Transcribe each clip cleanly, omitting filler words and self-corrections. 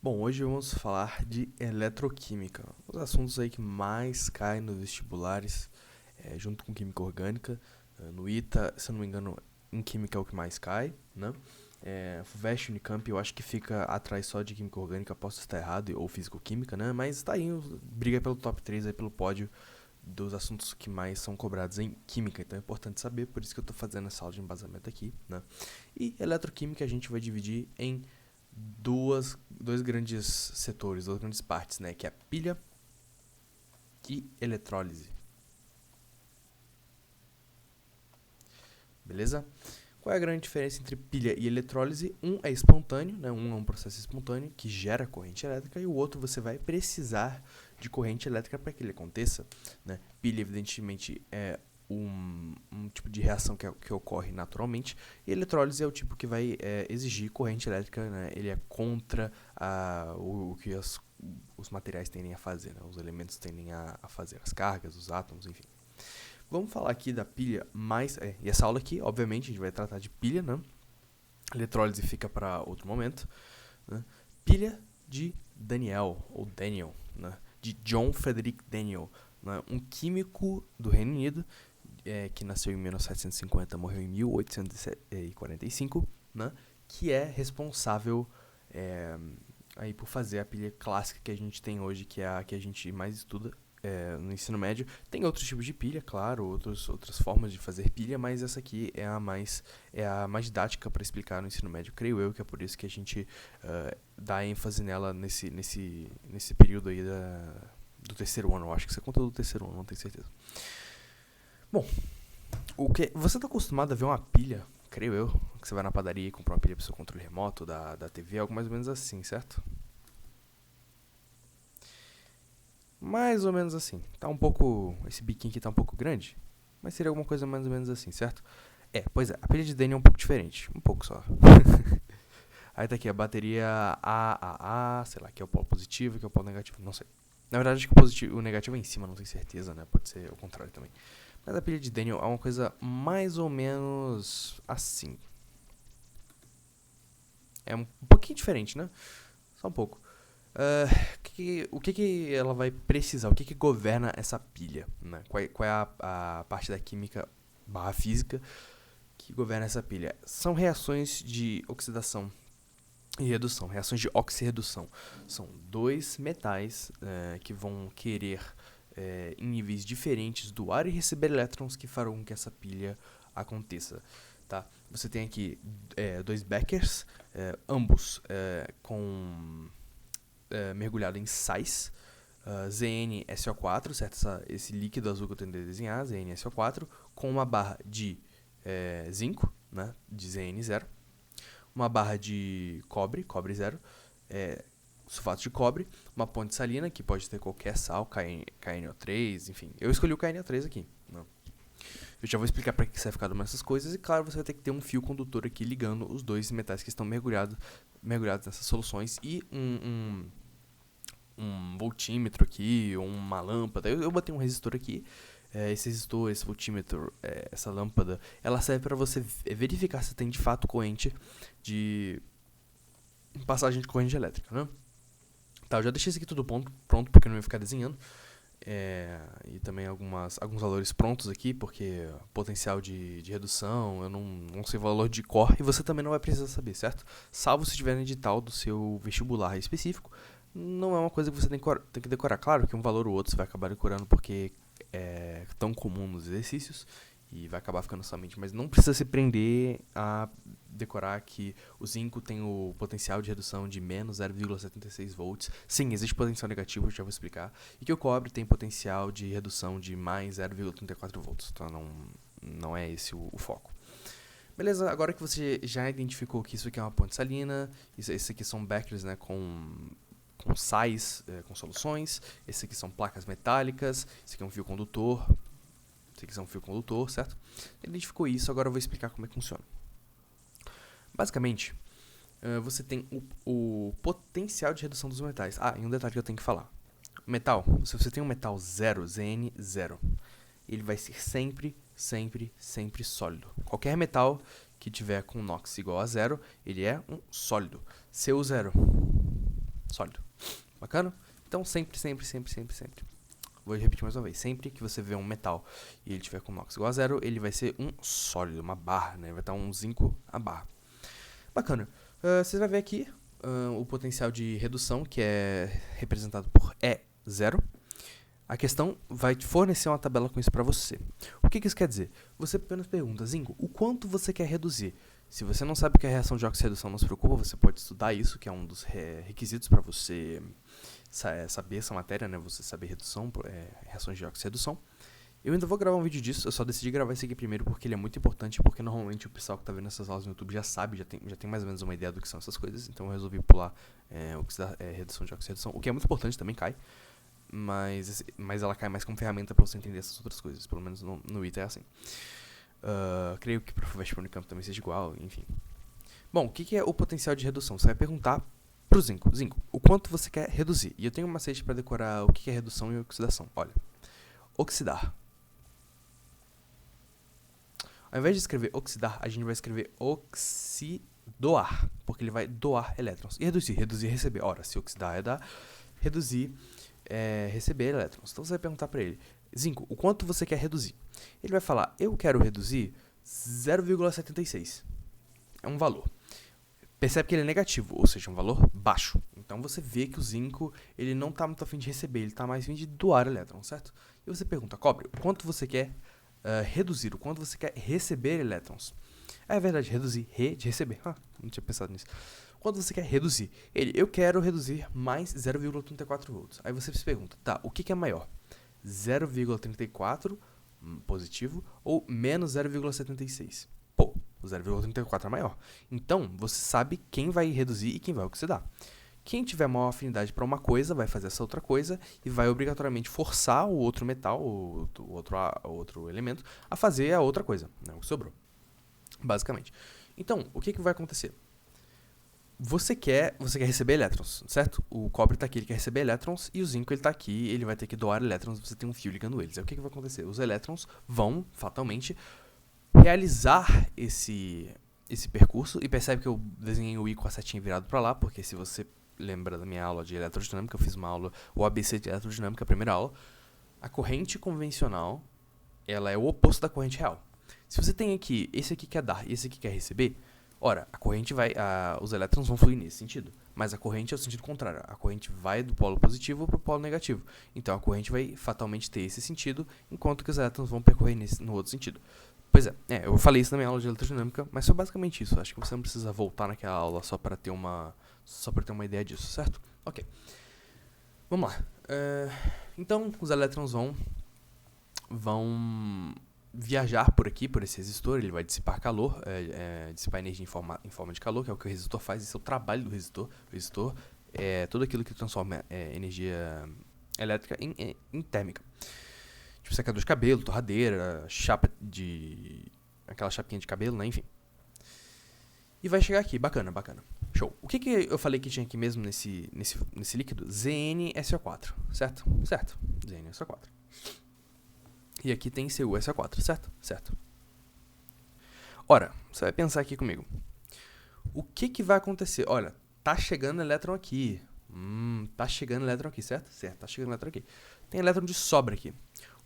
Bom, hoje vamos falar de eletroquímica, os assuntos aí que mais caem nos vestibulares, junto com química orgânica. No ITA, se eu não me engano, em química é o que mais cai, né? FUVEST, Unicamp, eu acho que fica atrás só de química orgânica, posso estar errado, ou físico-química, né? Mas tá aí, briga pelo top 3 aí, pelo pódio dos assuntos que mais são cobrados em química, então é importante saber, por isso que eu estou fazendo essa aula de embasamento aqui, né? E eletroquímica a gente vai dividir em dois grandes setores, duas grandes partes, né? Que é a pilha e eletrólise. Beleza? Qual é a grande diferença entre pilha e eletrólise? Um é espontâneo, né? Um é um processo espontâneo que gera corrente elétrica e o outro você vai precisar de corrente elétrica para que ele aconteça, né? Pilha, evidentemente, é um tipo de reação que ocorre naturalmente, e eletrólise é o tipo que vai exigir corrente elétrica, né? Ele é contra o que os materiais tendem a fazer, né? Os elementos tendem a fazer, as cargas, os átomos, enfim. Vamos falar aqui da pilha mais... e essa aula aqui, obviamente, a gente vai tratar de pilha, né? Eletrólise fica para outro momento, né? Pilha de Daniel, ou Daniel, né? De John Frederick Daniel, né? Um químico do Reino Unido, que nasceu em 1750, morreu em 1845, né? Que é responsável aí por fazer a pilha clássica que a gente tem hoje, que é a que a gente mais estuda no ensino médio. Tem outros tipos de pilha, claro, outras formas de fazer pilha, mas essa aqui é a mais didática para explicar no ensino médio, creio eu, que é por isso que a gente dá ênfase nela nesse período aí do terceiro ano. Eu acho que você conta do terceiro ano, não tenho certeza. Bom, você está acostumado a ver uma pilha, creio eu, que você vai na padaria e compra uma pilha para o seu controle remoto da TV, algo mais ou menos assim, certo? Mais ou menos assim. Tá um pouco. Esse biquinho aqui tá um pouco grande. Mas seria alguma coisa mais ou menos assim, certo? Pois é, a pilha de Daniel é um pouco diferente. Um pouco só. Aí tá aqui a bateria AAA, sei lá, que é o polo positivo, que é o polo negativo, não sei. Na verdade, acho que o negativo é em cima, não tenho certeza, né? Pode ser o contrário também. Mas a pilha de Daniel é uma coisa mais ou menos assim. É um pouquinho diferente, né? Só um pouco. O que ela vai precisar? O que governa essa pilha? Né? Qual é a parte da química barra física que governa essa pilha? São reações de oxidação e redução, reações de oxirredução. São dois metais que vão querer, em níveis diferentes, doar e receber elétrons que farão com que essa pilha aconteça. Tá? Você tem aqui dois Beckers, ambos com mergulhado em sais, ZnSO4, certo? Esse líquido azul que eu tentei desenhar, ZnSO4, com uma barra de zinco, né? De Zn0, uma barra de cobre 0, sulfato de cobre, uma ponte salina, que pode ter qualquer sal, KNO3, enfim. Eu escolhi o KNO3 aqui. Não. Eu já vou explicar para que serve cada uma dessas coisas, e claro, você vai ter que ter um fio condutor aqui ligando os dois metais que estão mergulhados nessas soluções e um voltímetro aqui, ou uma lâmpada. Eu botei um resistor aqui. Esse resistor, esse voltímetro, essa lâmpada, ela serve para você verificar se tem de fato corrente de passagem de corrente elétrica, né? Tá, eu já deixei isso aqui tudo pronto porque eu não ia ficar desenhando. E também alguns valores prontos aqui, porque potencial de redução, eu não sei o valor de cor, e você também não vai precisar saber, certo? Salvo se tiver no edital do seu vestibular específico, não é uma coisa que você tem que decorar. Claro que um valor ou outro você vai acabar decorando porque é tão comum nos exercícios e vai acabar ficando na sua mente, mas não precisa se prender a decorar que o zinco tem o potencial de redução de menos 0,76 volts. Sim, existe potencial negativo, eu já vou explicar. E que o cobre tem potencial de redução de mais 0,34 volts. Então não é esse o foco. Beleza, agora que você já identificou que isso aqui é uma ponte salina, esse aqui são Beckers, né, com sais, com soluções, esse aqui são placas metálicas, esse aqui é um fio condutor, esse aqui é um fio condutor, certo? Identificou isso, agora eu vou explicar como é que funciona. Basicamente, você tem o potencial de redução dos metais. E um detalhe que eu tenho que falar. Metal, se você tem um metal 0, Zn0, ele vai ser sempre sólido. Qualquer metal que tiver com NOx igual a 0, ele é um sólido. CO0, sólido. Bacana? Então sempre. Vou repetir mais uma vez. Sempre que você vê um metal e ele tiver com NOx igual a 0, ele vai ser um sólido, uma barra, né? Vai estar um zinco a barra. Bacana. Você vai ver aqui o potencial de redução, que é representado por E0. A questão vai te fornecer uma tabela com isso para você. O que isso quer dizer? Você apenas pergunta, Zinco, o quanto você quer reduzir? Se você não sabe o que é reação de oxi-redução, não se preocupa, você pode estudar isso, que é um dos requisitos para você saber essa matéria, né? Você saber reações de oxi-redução. Eu ainda vou gravar um vídeo disso, eu só decidi gravar esse aqui primeiro porque ele é muito importante, porque normalmente o pessoal que está vendo essas aulas no YouTube já sabe, já tem mais ou menos uma ideia do que são essas coisas, então eu resolvi pular redução de oxi-redução, o que é muito importante, também cai, mas ela cai mais como ferramenta para você entender essas outras coisas, pelo menos no ITA é assim. Creio que para o FUVEST Unicamp também seja igual, enfim. Bom, o que é o potencial de redução? Você vai perguntar pro Zinco, o quanto você quer reduzir? E eu tenho um macete para decorar o que é redução e oxidação. Olha, oxidar. Ao invés de escrever oxidar, a gente vai escrever oxidoar, porque ele vai doar elétrons. E reduzir, receber. Ora, se oxidar é dar, reduzir é receber elétrons. Então você vai perguntar para ele, Zinco, o quanto você quer reduzir? Ele vai falar, eu quero reduzir 0,76. É um valor. Percebe que ele é negativo, ou seja, um valor baixo. Então você vê que o zinco ele não está muito afim de receber, ele está mais afim de doar elétrons, certo? E você pergunta, cobre, o quanto você quer reduzir, o quanto você quer receber elétrons? É verdade, reduzir, de receber. Não tinha pensado nisso. Quanto você quer reduzir? Eu quero reduzir mais 0,34 volts. Aí você se pergunta, tá, o que é maior? 0,34 positivo ou menos 0,76? Pô, o 0,34 é maior. Então, você sabe quem vai reduzir e quem vai oxidar. Quem tiver maior afinidade para uma coisa vai fazer essa outra coisa e vai obrigatoriamente forçar o outro metal, o outro elemento, a fazer a outra coisa, né, o que sobrou, basicamente. Então, o que vai acontecer? Você quer receber elétrons, certo? O cobre está aqui, ele quer receber elétrons, e o zinco ele está aqui, ele vai ter que doar elétrons, você tem um fio ligando eles. Aí o que vai acontecer? Os elétrons vão, fatalmente, realizar esse percurso, e percebe que eu desenhei o I com a setinha virado para lá, porque se você lembra da minha aula de eletrodinâmica, eu fiz uma aula, o ABC de eletrodinâmica, a primeira aula, a corrente convencional, ela é o oposto da corrente real. Se você tem aqui, esse aqui quer dar e esse aqui quer receber, ora, a corrente os elétrons vão fluir nesse sentido, mas a corrente é o sentido contrário, a corrente vai do polo positivo para o polo negativo, então a corrente vai fatalmente ter esse sentido, enquanto que os elétrons vão percorrer no outro sentido. Pois é, eu falei isso na minha aula de eletrodinâmica, mas foi basicamente isso. Acho que você não precisa voltar naquela aula só para ter uma ideia disso, certo? Ok. Vamos lá. Então, os elétrons vão viajar por aqui, por esse resistor. Ele vai dissipar calor, dissipar energia em forma de calor, que é o que o resistor faz. Esse é o trabalho do resistor. O resistor é tudo aquilo que transforma energia elétrica em térmica. Tipo secador de cabelo, torradeira, aquela chapinha de cabelo, né? Enfim. E vai chegar aqui, bacana. Show. O que eu falei que tinha aqui mesmo nesse líquido? ZnSO4, certo? Certo. ZnSO4. E aqui tem CuSO4, certo? Certo. Ora, você vai pensar aqui comigo. O que vai acontecer? Olha, tá chegando elétron aqui. Tá chegando elétron aqui, certo? Certo, tá chegando elétron aqui. Tem elétron de sobra aqui.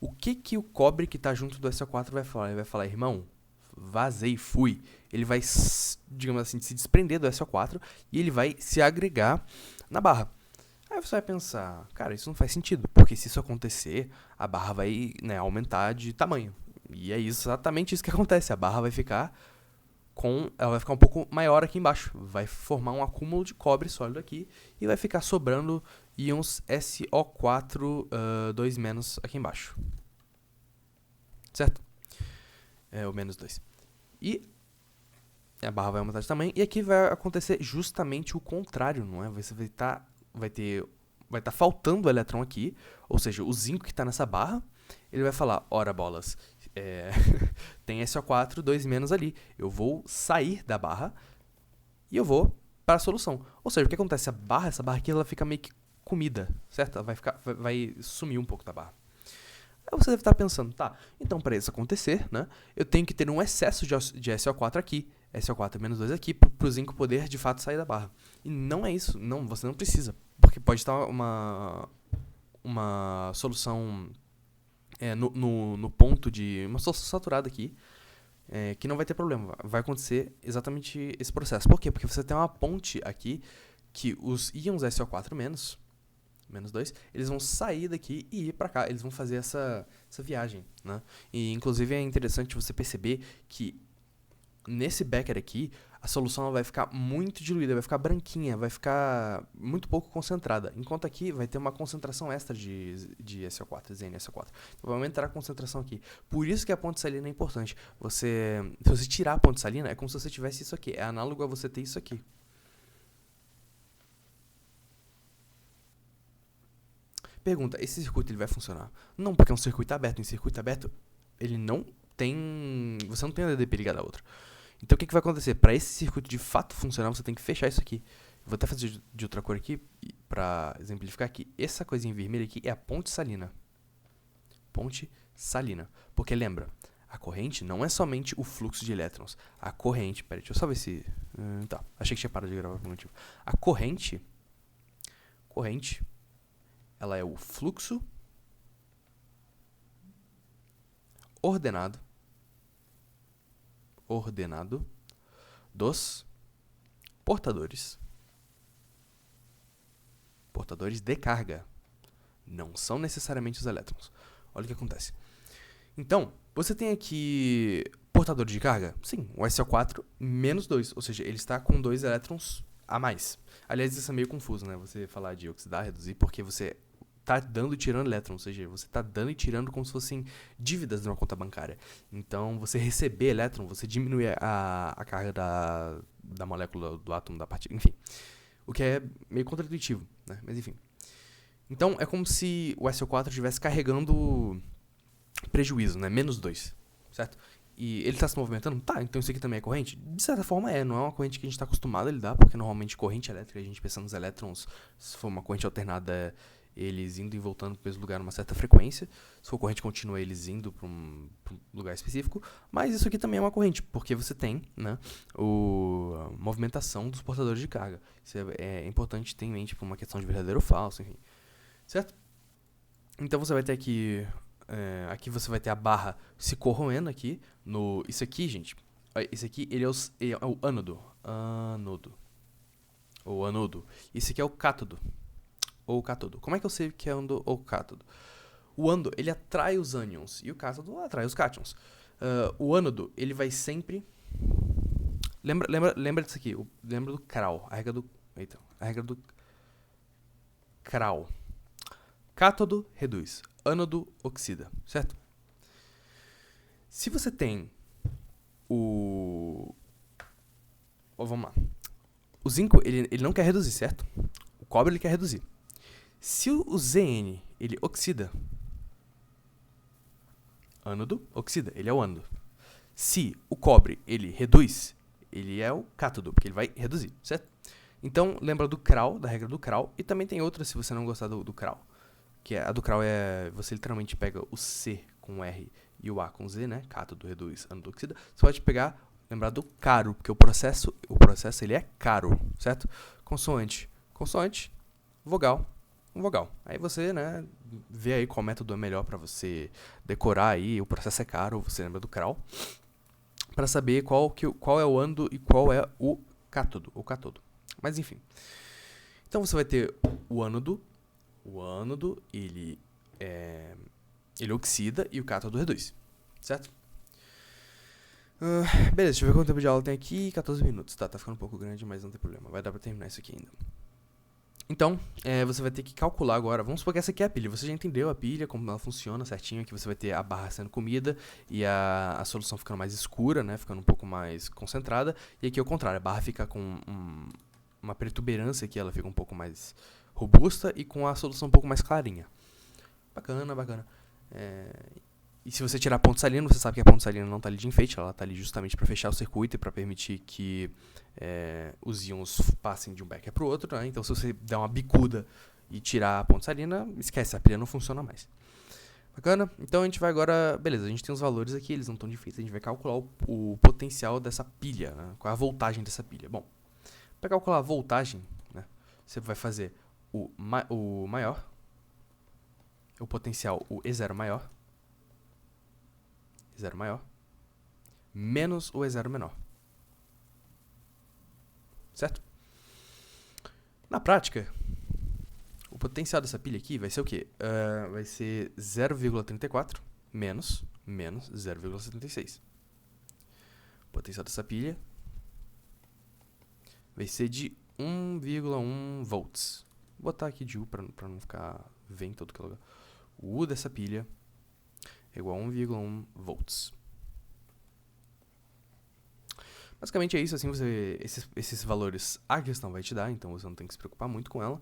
O que o cobre que está junto do SO4 vai falar? Ele vai falar, irmão, vazei, fui. Ele vai, digamos assim, se desprender do SO4 e ele vai se agregar na barra. Aí você vai pensar, cara, isso não faz sentido, porque se isso acontecer, a barra vai, né, aumentar de tamanho. E é exatamente isso que acontece, a barra vai ficar ela vai ficar um pouco maior aqui embaixo, vai formar um acúmulo de cobre sólido aqui e vai ficar sobrando íons SO4 2- aqui embaixo, certo? O menos 2. E a barra vai aumentar de tamanho e aqui vai acontecer justamente o contrário, não é? Você vai estar faltando o elétron aqui, ou seja, o zinco que está nessa barra, ele vai falar, ora bolas, tem SO4 2- ali, eu vou sair da barra e eu vou para a solução. Ou seja, o que acontece? Essa barra aqui, ela fica meio que comida, certo? Ela vai sumir um pouco da barra. Aí você deve estar pensando, tá, então para isso acontecer, né, eu tenho que ter um excesso de SO4 aqui, SO4 menos 2 aqui, para o zinco poder de fato sair da barra. E não é isso, não, você não precisa. porque pode estar uma solução no ponto de uma solução saturada aqui, que não vai ter problema. Vai acontecer exatamente esse processo. Por quê? Porque você tem uma ponte aqui que os íons SO4-, menos 2, eles vão sair daqui e ir para cá. Eles vão fazer essa viagem, né? E, inclusive, é interessante você perceber que nesse becker aqui, a solução vai ficar muito diluída, vai ficar branquinha, vai ficar muito pouco concentrada. Enquanto aqui vai ter uma concentração extra de SO4, ZnSO4. Então vai aumentar a concentração aqui. Por isso que a ponte salina é importante. Se você tirar a ponte salina, é como se você tivesse isso aqui. É análogo a você ter isso aqui. Pergunta, esse circuito ele vai funcionar? Não, porque é um circuito aberto. Em circuito aberto, ele não tem... Você não tem a DDP ligada à outra. Então, o que vai acontecer? Para esse circuito de fato funcionar, você tem que fechar isso aqui. Vou até fazer de outra cor aqui, para exemplificar aqui. Essa coisinha vermelha aqui é a ponte salina. Ponte salina. Porque lembra, a corrente não é somente o fluxo de elétrons. A corrente... Peraí, deixa eu só ver se... tá, achei que tinha parado de gravar por algum motivo. A corrente... ela é o fluxo ordenado dos portadores de carga. Não são necessariamente os elétrons. Olha o que acontece. Então, você tem aqui portador de carga? Sim, o SO4 menos 2, ou seja, ele está com 2 elétrons a mais. Aliás, isso é meio confuso, né? Você falar de oxidar, reduzir, porque você tá dando e tirando elétrons, ou seja, você tá dando e tirando como se fossem dívidas de uma conta bancária. Então, você receber elétron, você diminui a carga da molécula, do átomo, da partícula, enfim. O que é meio contraintuitivo, né? Mas enfim. Então, é como se o SO4 estivesse carregando prejuízo, né? Menos 2, certo? E ele está se movimentando? Tá, então isso aqui também é corrente? De certa forma não é uma corrente que a gente está acostumado a lidar, porque normalmente corrente elétrica, a gente pensa nos elétrons, se for uma corrente alternada, eles indo e voltando para o mesmo lugar numa certa frequência. Se for corrente contínua, eles indo para um lugar específico. Mas isso aqui também é uma corrente, porque você tem, né, a movimentação dos portadores de carga. Isso é importante ter em mente por uma questão de verdadeiro ou falso, enfim. Certo? Então você vai ter aqui... aqui você vai ter a barra se corroendo aqui. Isso aqui, gente... Esse aqui, ele é o ânodo. Ou anodo. Isso aqui é o cátodo. Ou cátodo. Como é que eu sei que é ânodo ou cátodo? O ânodo, ele atrai os ânions. E o cátodo atrai os cátions. O ânodo, ele vai sempre... Lembra disso aqui. Lembra do Kral. A regra do Kral. Cátodo reduz. Ânodo oxida. Certo? Se você tem vamos lá. O zinco, ele não quer reduzir, certo? O cobre, ele quer reduzir. Se o Zn, ele oxida, ânodo, oxida, ele é o ânodo. Se o cobre, ele reduz, ele é o cátodo, porque ele vai reduzir, certo? Então, lembra do Kral, da regra do Kral, e também tem outra se você não gostar do Kral. Que a do Kral você literalmente pega o C com R e o A com Z, né? Cátodo reduz, ânodo oxida. Você pode lembrar do caro, porque o processo ele é caro, certo? Consoante, vogal, vogal. Aí você, né, vê aí qual método é melhor para você decorar aí. O processo é caro, você lembra do Kral, para saber qual é o ânodo e qual é o cátodo, Mas enfim. Então você vai ter o ânodo. O ânodo, ele oxida e o cátodo reduz, certo? Beleza, deixa eu ver quanto tempo de aula tem aqui. 14 minutos, tá ficando um pouco grande, mas não tem problema. Vai dar pra terminar isso aqui ainda. Então, você vai ter que calcular agora. Vamos supor que essa aqui é a pilha. Você já entendeu a pilha, como ela funciona certinho. Aqui você vai ter a barra sendo comida e a solução ficando mais escura, né? Ficando um pouco mais concentrada. E aqui é o contrário, a barra fica com uma protuberância aqui, ela fica um pouco mais robusta e com a solução um pouco mais clarinha. Bacana. E se você tirar a ponte salina, você sabe que a ponte salina não está ali de enfeite, ela está ali justamente para fechar o circuito e para permitir que os íons passem de um becker para o outro, né? Então, se você der uma bicuda e tirar a ponte salina, esquece, a pilha não funciona mais. Bacana? Então, a gente vai agora... Beleza, a gente tem os valores aqui, eles não estão difíceis, a gente vai calcular o potencial dessa pilha, né? Qual é a voltagem dessa pilha. Bom, para calcular a voltagem, né, você vai fazer o maior, o potencial, o E0 maior, menos o E0 menor. Certo? Na prática, o potencial dessa pilha aqui vai ser o quê? Vai ser 0,34 menos 0,76. O potencial dessa pilha vai ser de 1,1 volts. Vou botar aqui de U para não ficar vendo em todo que lugar. O U dessa pilha é igual a 1,1 volts. Basicamente é isso, assim, esses valores a questão vai te dar, então você não tem que se preocupar muito com ela.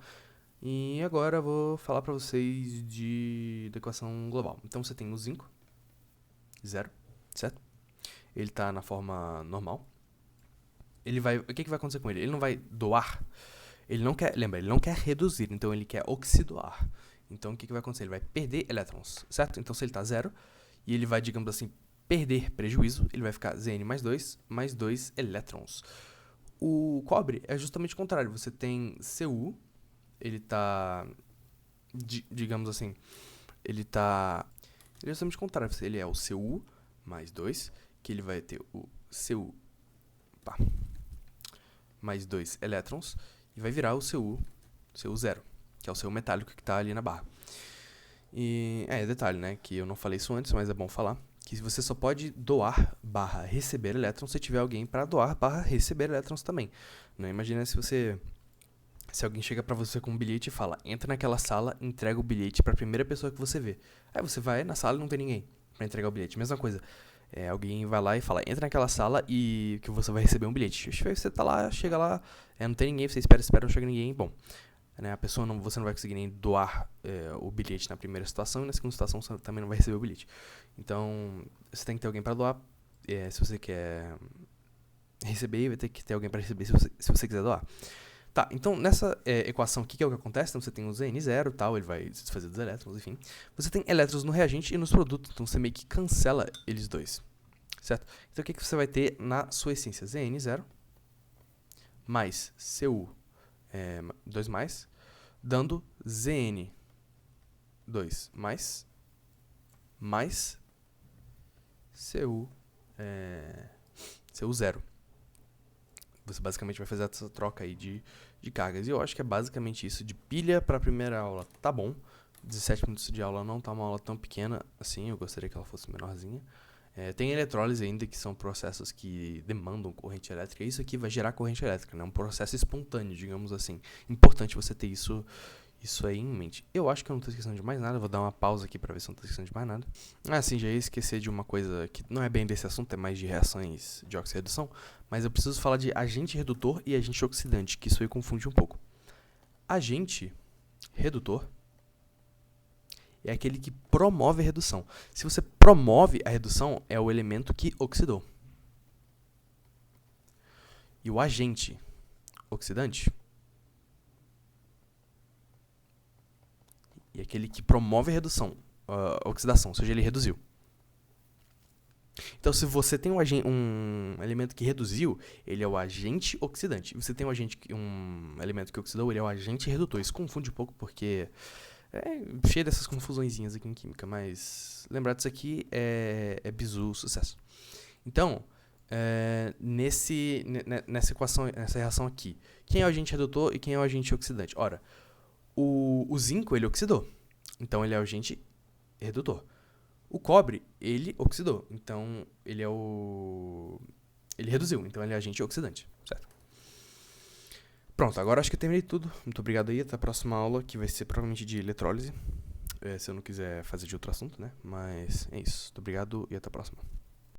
E agora eu vou falar para vocês da equação global. Então você tem o zinco, 0, certo? Ele está na forma normal. O que vai acontecer com ele? Ele não vai doar. Ele não quer reduzir, então ele quer oxidoar. Então o que vai acontecer? Ele vai perder elétrons, certo? Então se ele está 0 e ele vai, digamos assim, perder prejuízo, ele vai ficar Zn mais 2 elétrons. O cobre é justamente o contrário. Você tem Cu, ele está, digamos assim, ele é justamente o contrário. Ele é o Cu mais 2, que ele vai ter o Cu mais 2 elétrons, e vai virar o Cu0, que é o seu metálico que está ali na barra. E detalhe, né, que eu não falei isso antes, mas é bom falar, que você só pode doar / receber elétrons se tiver alguém para doar / receber elétrons também. Não imagina se alguém chega para você com um bilhete e fala, entra naquela sala, entrega o bilhete para a primeira pessoa que você vê. Aí você vai na sala e não tem ninguém para entregar o bilhete. Mesma coisa. Alguém vai lá e fala, entra naquela sala e que você vai receber um bilhete. Você tá lá, chega lá, não tem ninguém, você espera, não chega ninguém, bom. Né, a pessoa você não vai conseguir nem doar o bilhete na primeira situação, e na segunda situação você também não vai receber o bilhete. Então, você tem que ter alguém para doar, se você quer receber, vai ter que ter alguém para receber se você quiser doar. Tá, então nessa equação aqui, que é o que acontece, então você tem o Zn0 e tal, ele vai se desfazer dos elétrons, enfim. Você tem elétrons no reagente e nos produtos, então você meio que cancela eles dois, certo? Então o que você vai ter na sua essência? Zn0 mais Cu 2+, dando Zn2 mais Cu0. Você basicamente vai fazer essa troca aí de cargas. E eu acho que é basicamente isso. De pilha para a primeira aula tá bom. 17 minutos de aula não tá uma aula tão pequena assim. Eu gostaria que ela fosse menorzinha. Tem eletrólise ainda, que são processos que demandam corrente elétrica. Isso aqui vai gerar corrente elétrica, né? Um processo espontâneo, digamos assim. Importante você ter isso aí em mente. Eu acho que eu não tô esquecendo de mais nada. Vou dar uma pausa aqui pra ver se eu não tô esquecendo de mais nada. Sim, já ia esquecer de uma coisa que não é bem desse assunto, é mais de reações de oxirredução. Mas eu preciso falar de agente redutor e agente oxidante, que isso aí confunde um pouco. Agente redutor é aquele que promove a redução. Se você promove a redução, é o elemento que oxidou. E o agente oxidante é aquele que promove a redução, a oxidação, ou seja, ele reduziu. Então, se você tem um elemento que reduziu, ele é o agente oxidante. Se você tem um elemento que oxidou, ele é o agente redutor. Isso confunde um pouco porque é cheio dessas confusõezinhas aqui em química, mas lembrar disso aqui é bizu sucesso. Então, nessa equação, nessa reação aqui, quem é o agente redutor e quem é o agente oxidante? Ora, o zinco, ele oxidou, então ele é o agente redutor. O cobre, ele oxidou, então ele reduziu, então ele é agente oxidante, certo? Pronto, agora acho que eu terminei tudo. Muito obrigado aí, até a próxima aula, que vai ser provavelmente de eletrólise, se eu não quiser fazer de outro assunto, né? Mas é isso, muito obrigado e até a próxima.